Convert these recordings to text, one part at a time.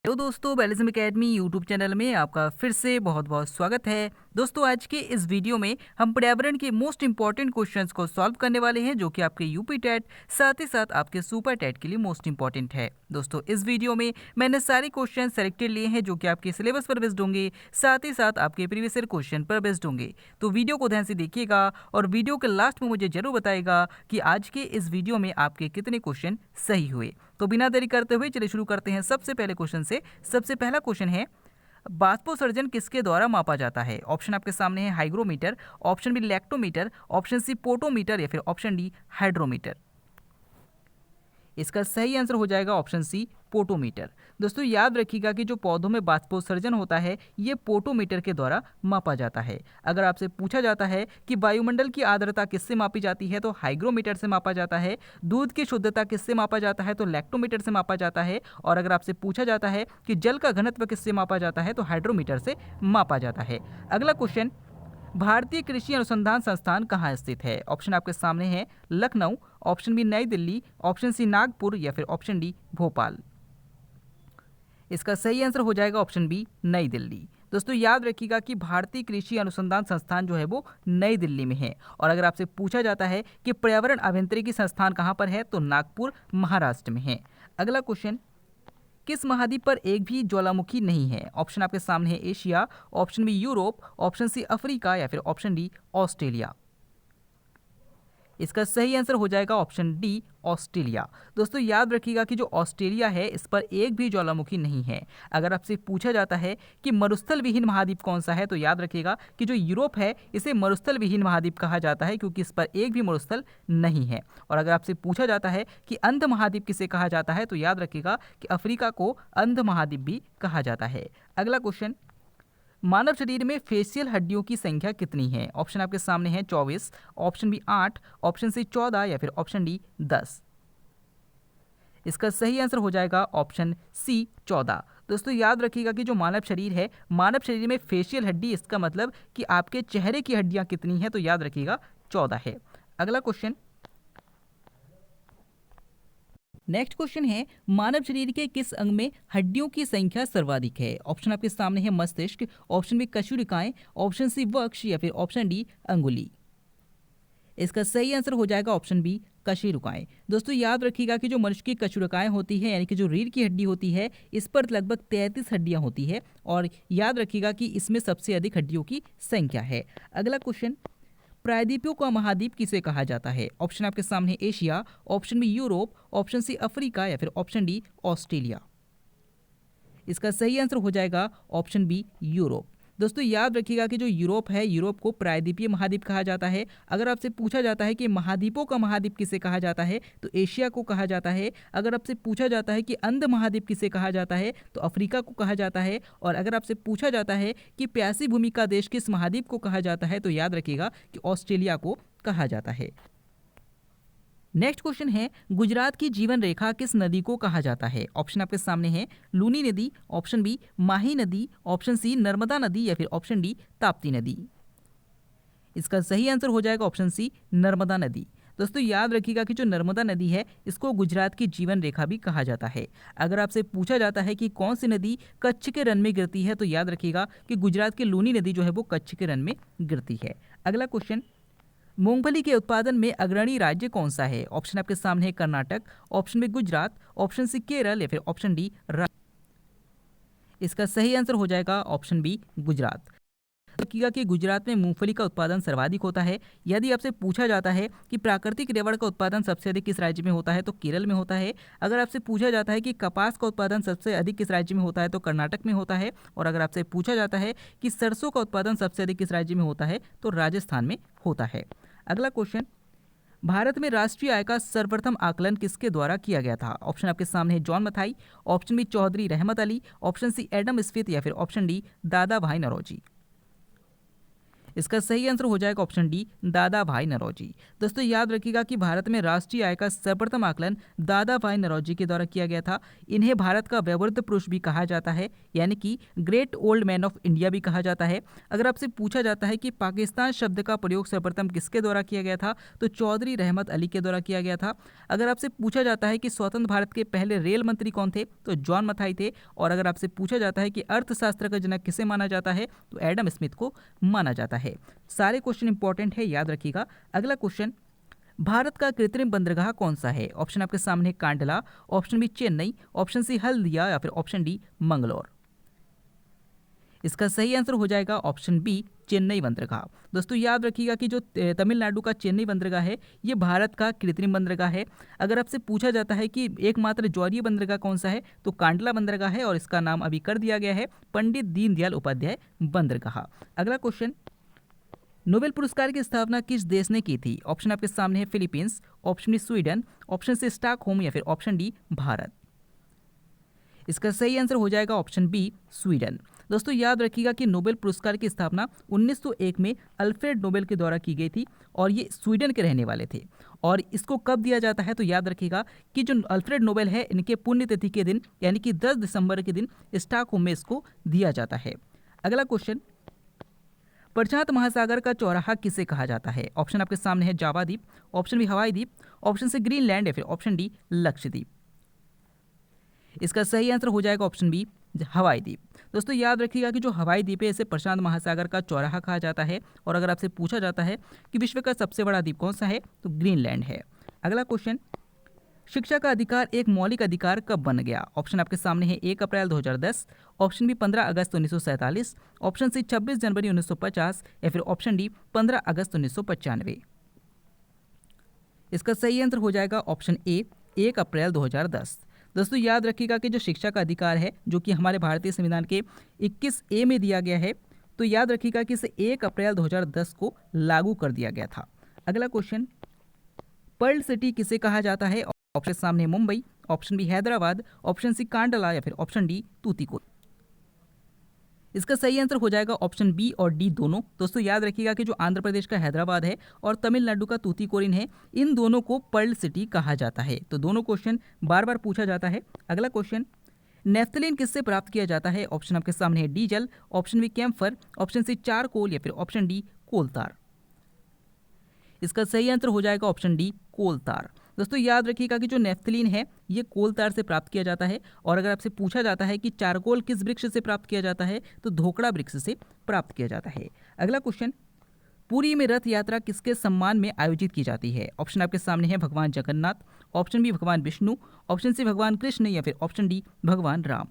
Hello दोस्तों, बैलिज्म academy YouTube channel में आपका फिर से बहुत बहुत स्वागत है। दोस्तों, आज के इस वीडियो में हम पर्यावरण के मोस्ट इंपॉर्टेंट क्वेश्चंस को सॉल्व करने वाले हैं, जो कि आपके यूपी टेट साथ ही साथ आपके सुपर टेट के लिए मोस्ट इंपॉर्टेंट है। दोस्तों, इस वीडियो में मैंने सारे क्वेश्चन सेलेक्टेड लिए हैं जो कि आपके सिलेबस पर बेस्ड होंगे, साथ ही साथ आपके प्रीवियस ईयर क्वेश्चन पर बेस्ड होंगे। तो वीडियो को ध्यान से देखिएगा और वीडियो के लास्ट में मुझे जरूर बताएगा कि आज के इस वीडियो में आपके कितने क्वेश्चन सही हुए। तो बिना देरी करते हुए चलिए शुरू करते हैं सबसे पहले क्वेश्चन से। सबसे पहला क्वेश्चन है, बाष्पोत्सर्जन किसके द्वारा मापा जाता है? ऑप्शन आपके सामने है hygrometer, option B lactometer, option C potometer या फिर ऑप्शन डी हाइड्रोमीटर। इसका सही आंसर हो जाएगा ऑप्शन सी पोटोमीटर। दोस्तों, याद रखिएगा कि जो पौधों में बाष्पोत्सर्जन होता है ये पोटोमीटर के द्वारा मापा जाता है। अगर आपसे पूछा जाता है कि वायुमंडल की आर्द्रता किससे मापी जाती है तो हाइग्रोमीटर से मापा जाता है। दूध की शुद्धता किससे मापा जाता है तो लैक्टोमीटर से मापा जाता है। और अगर आपसे पूछा जाता है कि जल का घनत्व किससे मापा जाता है तो हाइड्रोमीटर से मापा जाता है। अगला क्वेश्चन, भारतीय कृषि अनुसंधान संस्थान कहाँ स्थित है? ऑप्शन आपके सामने है लखनऊ, ऑप्शन बी नई दिल्ली, ऑप्शन सी नागपुर या फिर ऑप्शन डी भोपाल। इसका सही आंसर हो जाएगा ऑप्शन बी नई दिल्ली। दोस्तों, याद रखिएगा कि भारतीय कृषि अनुसंधान संस्थान जो है वो नई दिल्ली में है। और अगर आपसे पूछा जाता है कि पर्यावरण अभियांत्रिकी संस्थान कहाँ पर है तो नागपुर महाराष्ट्र में है। अगला क्वेश्चन, किस महाद्वीप पर एक भी ज्वालामुखी नहीं है? ऑप्शन आपके सामने है Asia, option B Europe, option C Africa या फिर ऑप्शन डी ऑस्ट्रेलिया। इसका सही आंसर हो जाएगा ऑप्शन डी ऑस्ट्रेलिया। दोस्तों, याद रखिएगा कि जो ऑस्ट्रेलिया है इस पर एक भी ज्वालामुखी नहीं है। अगर आपसे पूछा जाता है कि मरुस्थल विहीन महाद्वीप कौन सा है तो याद रखिएगा कि जो यूरोप है इसे मरुस्थल विहीन महाद्वीप कहा जाता है, क्योंकि इस पर एक भी मरुस्थल नहीं है। और अगर आपसे पूछा जाता है कि अंध महाद्वीप किसे कहा जाता है तो याद रखिएगा कि अफ्रीका को अंध महाद्वीप भी कहा जाता है। अगला क्वेश्चन, मानव शरीर में फेशियल हड्डियों की संख्या कितनी है? ऑप्शन आपके सामने है 24, ऑप्शन बी 8, ऑप्शन सी 14 या फिर ऑप्शन डी 10। इसका सही आंसर हो जाएगा ऑप्शन सी 14। दोस्तों, याद रखिएगा कि जो मानव शरीर है, मानव शरीर में फेशियल हड्डी, इसका मतलब कि आपके चेहरे की हड्डियां कितनी है तो याद रखिएगा 14 है। अगला क्वेश्चन, नेक्स्ट क्वेश्चन है, मानव शरीर के किस अंग में हड्डियों की संख्या सर्वाधिक है? ऑप्शन आपके सामने है मस्तिष्क, ऑप्शन बी कशुरिकाएं, ऑप्शन सी वक्ष या फिर ऑप्शन डी अंगुली। इसका सही आंसर हो जाएगा ऑप्शन बी कशेरुकाएं। दोस्तों, याद रखिएगा कि जो मनुष्य की कशेरुकाएं होती है यानी कि जो रीढ़ की हड्डी होती है इस पर लगभग 33 हड्डियां होती है। और याद रखिएगा कि इसमें सबसे अधिक हड्डियों की संख्या है। अगला क्वेश्चन, प्रायद्वीपों का महाद्वीप किसे कहा जाता है? ऑप्शन आपके सामने Asia, option B Europe, option C Africa या फिर ऑप्शन डी ऑस्ट्रेलिया। इसका सही आंसर हो जाएगा ऑप्शन बी यूरोप। दोस्तों, याद रखिएगा कि जो यूरोप है, यूरोप को प्रायद्वीपीय महाद्वीप कहा जाता है। अगर आपसे पूछा जाता है कि महाद्वीपों का महाद्वीप किसे कहा जाता है तो एशिया को कहा जाता है। अगर आपसे पूछा जाता है कि अंध महाद्वीप किसे कहा जाता है तो अफ्रीका को कहा जाता है। और अगर आपसे पूछा जाता है कि प्यासी भूमि का देश किस महाद्वीप को कहा जाता है तो याद रखिएगा कि ऑस्ट्रेलिया को कहा जाता है। नेक्स्ट क्वेश्चन है, गुजरात की जीवन रेखा किस नदी को कहा जाता है? ऑप्शन आपके सामने है लूनी नदी, ऑप्शन बी माही नदी, ऑप्शन सी नर्मदा नदी या फिर ऑप्शन डी ताप्ती नदी। इसका सही आंसर हो जाएगा ऑप्शन सी नर्मदा नदी। दोस्तों, याद रखिएगा कि जो नर्मदा नदी है इसको गुजरात की जीवन रेखा भी कहा जाता है। अगर आपसे पूछा जाता है कि कौन सी नदी कच्छ के रन में गिरती है तो याद रखिएगा कि गुजरात की लूनी नदी जो है वो कच्छ के रन में गिरती है। अगला क्वेश्चन, मूंगफली के उत्पादन में अग्रणी राज्य कौन सा है? ऑप्शन आपके सामने है Karnataka, option B Gujarat, option C Kerala या फिर ऑप्शन डी इसका सही आंसर हो जाएगा ऑप्शन बी गुजरात। देखिएगा कि गुजरात में मूंगफली का उत्पादन सर्वाधिक होता है। यदि आपसे पूछा जाता है कि प्राकृतिक रेवड़ का उत्पादन सबसे अधिक किस राज्य में होता है तो केरल में होता है। अगर आपसे पूछा जाता है कि कपास का उत्पादन सबसे अधिक किस राज्य में होता है तो कर्नाटक में होता है। और अगर आपसे पूछा जाता है कि सरसों का उत्पादन सबसे अधिक किस राज्य में होता है तो राजस्थान में होता है। अगला क्वेश्चन, भारत में राष्ट्रीय आय का सर्वप्रथम आकलन किसके द्वारा किया गया था? ऑप्शन आपके सामने है John Mathai, option B Chaudhary Rahmat Ali, option C Adam Smith या फिर ऑप्शन डी दादा भाई नौरोजी। इसका सही आंसर हो जाएगा ऑप्शन डी, दादा भाई नौरोजी। दोस्तों याद रखिएगा कि भारत में राष्ट्रीय आय का सर्वप्रथम आकलन दादा भाई नौरोजी के द्वारा किया गया था। इन्हें भारत का वयोवृद्ध पुरुष भी कहा जाता है, यानी कि great old man of India भी कहा जाता है। अगर आपसे पूछा जाता है कि पाकिस्तान शब्द का प्रयोग सर्वप्रथम किसके द्वारा किया गया था, तो चौधरी रहमत अली के द्वारा किया गया था। अगर आपसे पूछा जाता है कि स्वतंत्र भारत के पहले रेल मंत्री कौन थे, तो जॉन मथाई थे। और अगर आपसे पूछा जाता है कि अर्थशास्त्र का जनक किसे माना जाता है, तो एडम स्मिथ को माना जाता है। सारे क्वेश्चन इंपॉर्टेंट है, याद रखिएगा। अगला क्वेश्चन, भारत का कृत्रिम बंदरगाह कौन सा है? ऑप्शन आपके सामने Kandla, option B Chennai, option C Haldia या फिर ऑप्शन डी मंगलोर। इसका सही आंसर हो जाएगा ऑप्शन बी, चेन्नई बंदरगाह। दोस्तों याद रखिएगा कि जो तमिलनाडु का चेन्नई बंदरगाह है, ये भारत का कृत्रिम बंदरगाह है। अगर आपसे पूछा जाता है कि एकमात्र जौहरी बंदरगाह कौन सा है, तो कांडला बंदरगाह है और इसका नाम अभी कर दिया गया है पंडित दीनदयाल उपाध्याय बंदरगाह। अगला क्वेश्चन, नोबेल पुरस्कार की स्थापना किस देश ने की थी? ऑप्शन आपके सामने है Philippines, option B Sweden, option C Stockholm या फिर ऑप्शन डी भारत। इसका सही आंसर हो जाएगा ऑप्शन बी, स्वीडन। दोस्तों याद रखिएगा कि नोबेल पुरस्कार की स्थापना 1901 में अल्फ्रेड नोबेल के द्वारा की गई थी और ये स्वीडन के रहने वाले थे। और इसको कब दिया जाता है, तो याद रखिएगा कि जो अल्फ्रेड नोबेल है, इनके पुण्यतिथि के दिन यानी कि 10 दिसंबर के दिन स्टॉकहोम में इसको दिया जाता है। अगला क्वेश्चन, प्रशांत महासागर का चौराहा किसे कहा जाता है? ऑप्शन आपके सामने है जावा द्वीप, ऑप्शन बी हवाई द्वीप, ऑप्शन सी ग्रीनलैंड या फिर ऑप्शन डी लक्षद्वीप। इसका सही आंसर हो जाएगा ऑप्शन बी, हवाई द्वीप। दोस्तों याद रखिएगा कि जो हवाई द्वीप है, इसे प्रशांत महासागर का चौराहा कहा जाता है। और अगर आपसे पूछा जाता है कि विश्व का सबसे बड़ा द्वीप कौन सा है, तो ग्रीनलैंड है। अगला क्वेश्चन, शिक्षा का अधिकार एक मौलिक अधिकार कब बन गया? ऑप्शन आपके सामने है 1 अप्रैल 2010, ऑप्शन बी 15 अगस्त 1947, ऑप्शन सी 26 जनवरी 1950 या फिर ऑप्शन डी 15 अगस्त 1995। इसका सही आंसर हो जाएगा ऑप्शन ए, 1 अप्रैल 2010। दोस्तों याद रखिएगा कि जो शिक्षा का अधिकार है, जो कि हमारे भारतीय संविधान के 21A में दिया गया है, तो याद रखिएगा कि इसे 1 अप्रैल 2010 को लागू कर दिया गया था। अगला क्वेश्चन, पर्ल सिटी किसे कहा जाता है? ऑप्शन सामने है Mumbai, option B Hyderabad, option C Kandla या फिर ऑप्शन डी तूतीकोट। इसका सही आंसर हो जाएगा ऑप्शन बी और डी दोनों। दोस्तों याद रखिएगा कि जो आंध्र प्रदेश का हैदराबाद है और तमिलनाडु का तूतीकोरिन है, इन दोनों को पर्ल सिटी कहा जाता है। तो दोनों क्वेश्चन बार बार पूछा जाता है। अगला क्वेश्चन, नेफ्थलीन किससे प्राप्त किया जाता है? ऑप्शन आपके सामने है diesel, option B camphor, option C charcoal या फिर ऑप्शन डी कोलतार। इसका सही आंसर हो जाएगा ऑप्शन डी, कोलतार। दोस्तों याद रखिएगा कि जो नेफ्थलीन है, ये कोलतार से प्राप्त किया जाता है। और अगर आपसे पूछा जाता है कि चारकोल किस वृक्ष से प्राप्त किया जाता है, तो धोकड़ा वृक्ष से प्राप्त किया जाता है। अगला क्वेश्चन, पुरी में रथ यात्रा किसके सम्मान में आयोजित की जाती है? ऑप्शन आपके सामने है भगवान जगन्नाथ, ऑप्शन बी भगवान विष्णु, ऑप्शन सी भगवान कृष्ण या फिर ऑप्शन डी भगवान राम।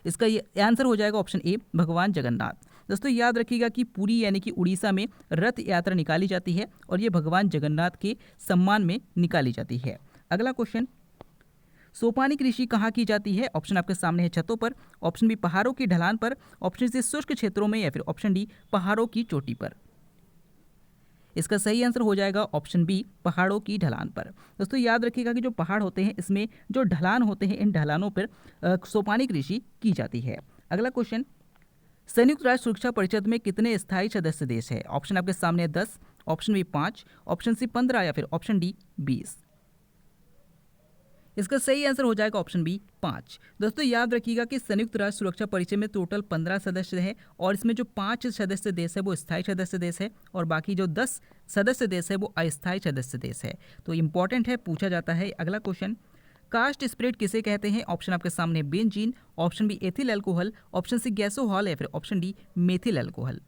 इसका ये आंसर हो जाएगा ऑप्शन ए, भगवान जगन्नाथ। दोस्तों याद रखिएगा कि पुरी यानी कि उड़ीसा में रथ यात्रा निकाली जाती है और ये भगवान जगन्नाथ के सम्मान में निकाली जाती है। अगला क्वेश्चन, सोपानी कृषि कहाँ की जाती है? ऑप्शन आपके सामने है छतों पर, ऑप्शन बी पहाड़ों की ढलान पर, ऑप्शन सी शुष्क क्षेत्रों में या फिर ऑप्शन डी पहाड़ों की चोटी पर। इसका सही आंसर हो जाएगा ऑप्शन बी, पहाड़ों की ढलान पर। दोस्तों याद रखिएगा कि जो पहाड़ होते हैं, इसमें जो ढलान होते हैं, इन ढलानों पर सोपानी कृषि की जाती है। अगला क्वेश्चन, संयुक्त राष्ट्र सुरक्षा परिषद में कितने स्थायी सदस्य देश है? ऑप्शन आपके सामने है 10, ऑप्शन बी 5, ऑप्शन सी 15 या फिर ऑप्शन डी 20। इसका सही आंसर हो जाएगा ऑप्शन बी, 5। दोस्तों याद रखिएगा कि संयुक्त राष्ट्र सुरक्षा परिषद में टोटल 15 सदस्य हैं और इसमें जो 5 सदस्य देश है वो स्थायी सदस्य देश है और बाकी जो 10 सदस्य देश है वो अस्थायी सदस्य देश है। तो इंपॉर्टेंट है, पूछा जाता है। अगला क्वेश्चन, कास्ट स्प्रेड किसे कहते हैं? ऑप्शन आपके सामने benzene, option B ethyl alcohol, option C gasohol या फिर ऑप्शन डी मेथिल अल्कोहल।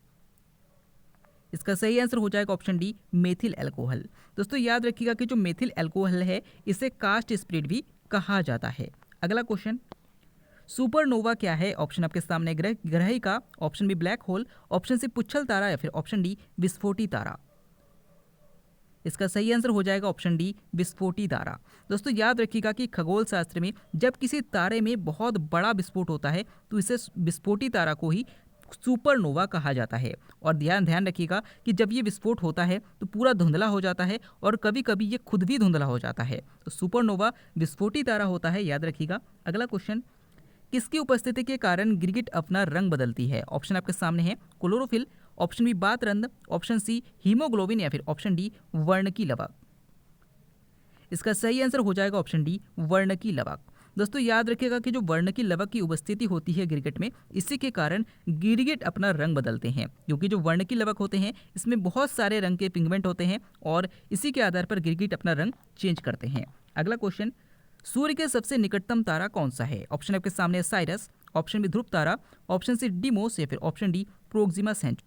इसका सही आंसर हो जाएगा ऑप्शन डी, मेथिल अल्कोहल। दोस्तों याद रखिएगा कि जो मेथिल अल्कोहल है, इसे कास्ट स्प्रेड भी कहा जाता है। अगला क्वेश्चन, सुपरनोवा क्या है? ऑप्शन आपके सामने ग्रहिका, option B black hole, option C पुच्छल तारा या फिर ऑप्शन डी विस्फोटी तारा। इसका सही आंसर हो जाएगा ऑप्शन डी, विस्फोटी तारा। दोस्तों याद रखिएगा कि खगोल शास्त्र में जब किसी तारे में बहुत बड़ा विस्फोट होता है, तो इसे विस्फोटी तारा को ही सुपरनोवा कहा जाता है। और ध्यान रखिएगा कि जब ये विस्फोट होता है तो पूरा धुंधला हो जाता है और कभी कभी ये खुद भी धुंधला हो जाता है। तो सुपरनोवा विस्फोटी तारा होता है, याद रखिएगा। अगला क्वेश्चन, किसकी उपस्थिति के कारण गिरगिट अपना रंग बदलती है? ऑप्शन आपके सामने है क्लोरोफिल, ऑप्शन बी बातरंद, ऑप्शन सी हीमोग्लोबिन या फिर ऑप्शन डी वर्णकी लवक। इसका सही आंसर हो जाएगा ऑप्शन डी वर्णकी लवक। दोस्तों याद रखिएगा कि जो वर्णकी लवक की उपस्थिति होती है गिरगिट में, इसी के कारण गिरगिट अपना रंग बदलते हैं, क्योंकि जो वर्णकी लवक होते हैं इसमें बहुत सारे रंग के पिगमेंट होते हैं और इसी के आधार पर गिरगिट अपना रंग चेंज करते हैं। अगला क्वेश्चन, सूर्य के सबसे निकटतम तारा कौन सा है? ऑप्शन आपके सामने है साइरस, ऑप्शन बी ध्रुव तारा, ऑप्शन सी डिमोस या फिर ऑप्शन डी प्रोक्सिमा सेंट।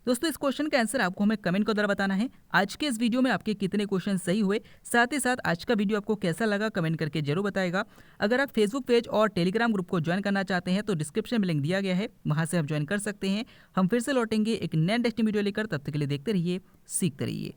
दोस्तों इस क्वेश्चन का आंसर आपको हमें कमेंट के द्वारा बताना है। आज के इस वीडियो में आपके कितने क्वेश्चन सही हुए, साथ ही साथ आज का वीडियो आपको कैसा लगा कमेंट करके जरूर बताएगा। अगर आप फेसबुक पेज और टेलीग्राम ग्रुप को ज्वाइन करना चाहते हैं तो डिस्क्रिप्शन में लिंक दिया गया है, वहां से आप ज्वाइन कर सकते हैं। हम फिर से लौटेंगे एक नए इंटरेस्टिंग वीडियो लेकर, तब तक के लिए देखते रहिए, सीखते रहिए।